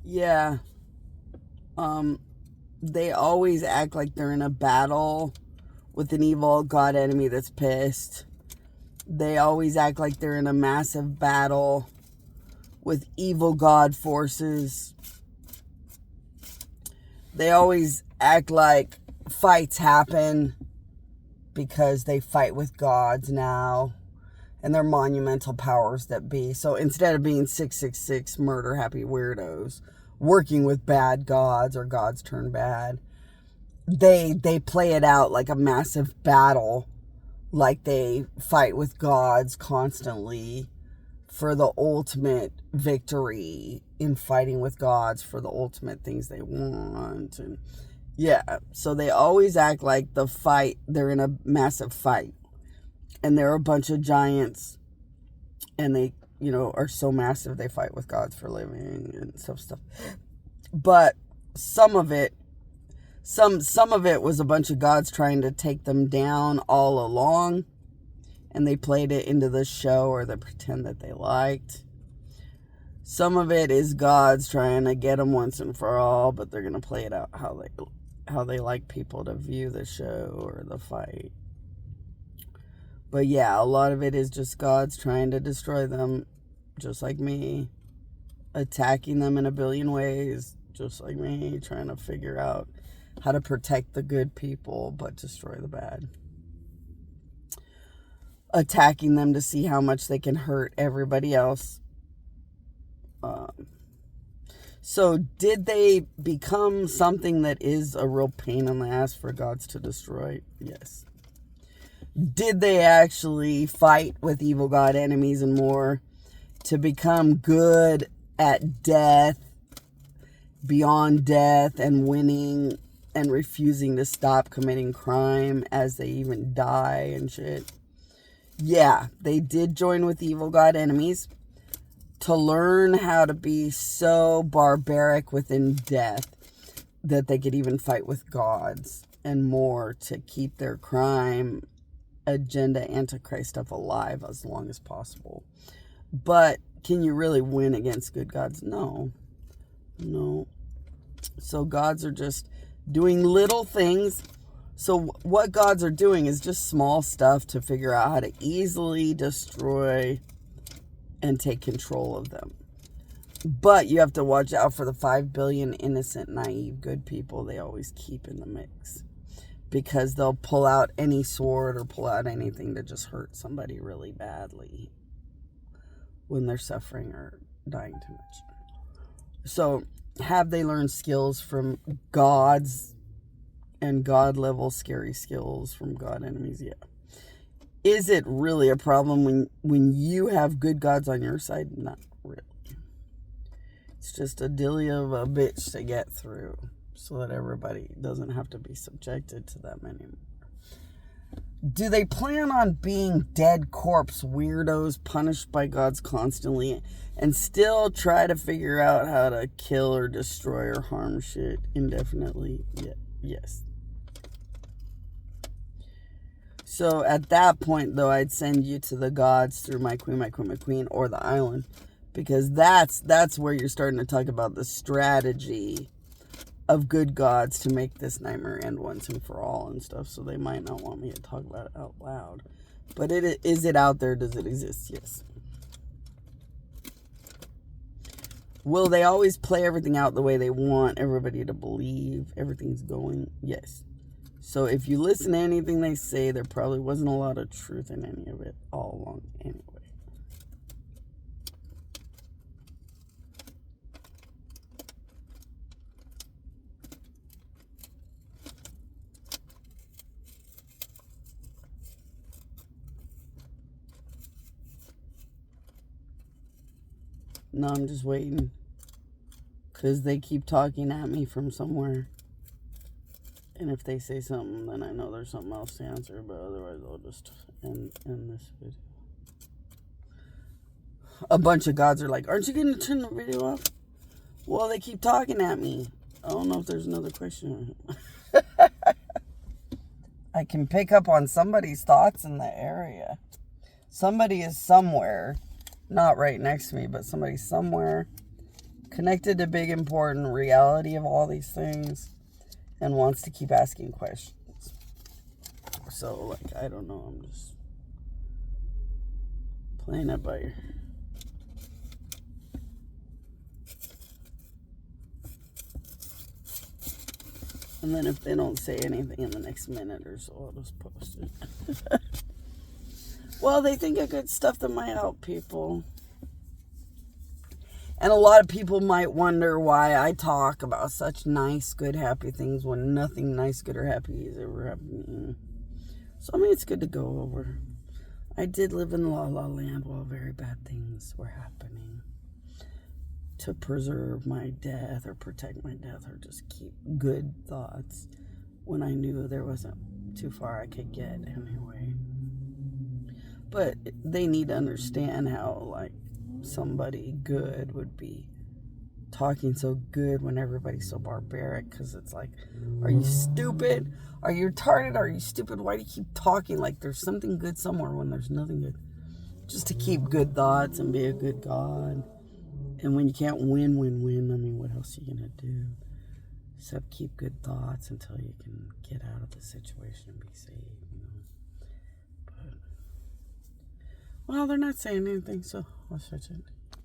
Yeah. They always act like they're in a battle with an evil god enemy that's pissed. They always act like they're in a massive battle with evil god forces. They always act like fights happen because they fight with gods now and they're monumental powers that be. So instead of being 666 murder happy weirdos working with bad gods or gods turn bad, they play it out like a massive battle, like they fight with gods constantly for the ultimate victory in fighting with gods for the ultimate things they want. And yeah, so they always act like they're in a massive fight and they're a bunch of giants and they, are so massive they fight with gods for a living and stuff. But some of it was a bunch of gods trying to take them down all along, and they played it into the show, or they pretend that they liked. Some of it is gods trying to get them once and for all, but they're going to play it out how they like people to view the show or the fight. But yeah, a lot of it is just gods trying to destroy them, just like me. Attacking them in a billion ways, just like me. Trying to figure out how to protect the good people, but destroy the bad. Attacking them to see how much they can hurt everybody else. So did they become something that is a real pain in the ass for gods to destroy? Yes. Did they actually fight with evil god enemies and more to become good at death, beyond death, and winning and refusing to stop committing crime as they even die and shit? Yeah, they did join with evil god enemies to learn how to be so barbaric within death that they could even fight with gods and more to keep their crime agenda antichrist stuff alive as long as possible. But can you really win against good gods? No. So gods are just doing little things. So what gods are doing is just small stuff to figure out how to easily destroy and take control of them. But you have to watch out for the 5 billion innocent, naive, good people they always keep in the mix. Because they'll pull out any sword or pull out anything to just hurt somebody really badly when they're suffering or dying too much. So have they learned skills from gods and god level scary skills from god enemies? Yeah. Is it really a problem when you have good gods on your side? Not really. It's just a dilly of a bitch to get through so that everybody doesn't have to be subjected to them anymore. Do they plan on being dead corpse weirdos punished by gods constantly and still try to figure out how to kill or destroy or harm shit indefinitely? Yeah. Yes. So at that point, though, I'd send you to the gods through my queen, or the island. Because that's where you're starting to talk about the strategy of good gods to make this nightmare end once and for all and stuff. So they might not want me to talk about it out loud. But is it out there? Does it exist? Yes. Will they always play everything out the way they want everybody to believe everything's going? Yes. So if you listen to anything they say, there probably wasn't a lot of truth in any of it all along anyway. No, I'm just waiting. Because they keep talking at me from somewhere. And if they say something, then I know there's something else to answer. But otherwise, I'll just end this video. A bunch of gods are like, aren't you going to turn the video off? Well, they keep talking at me. I don't know if there's another question. I can pick up on somebody's thoughts in the area. Somebody is somewhere. Not right next to me, but somebody somewhere connected to big, important reality of all these things and wants to keep asking questions. So, like, I don't know. I'm just playing it by ear. And then if they don't say anything in the next minute or so, I'll just post it. Well, they think of good stuff that might help people. And a lot of people might wonder why I talk about such nice, good, happy things when nothing nice, good, or happy has ever happened to me. So, I mean, it's good to go over. I did live in La La Land while very bad things were happening. To preserve my death or protect my death or just keep good thoughts when I knew there wasn't too far I could get anyway. But they need to understand how, like, somebody good would be talking so good when everybody's so barbaric, because it's like, are you stupid? Are you retarded? Are you stupid? Why do you keep talking like there's something good somewhere when there's nothing good? Just to keep good thoughts and be a good God. And when you can't win, I mean, what else are you going to do? Except keep good thoughts until you can get out of the situation and be saved, you know. But, well, they're not saying anything, so I'll switch it.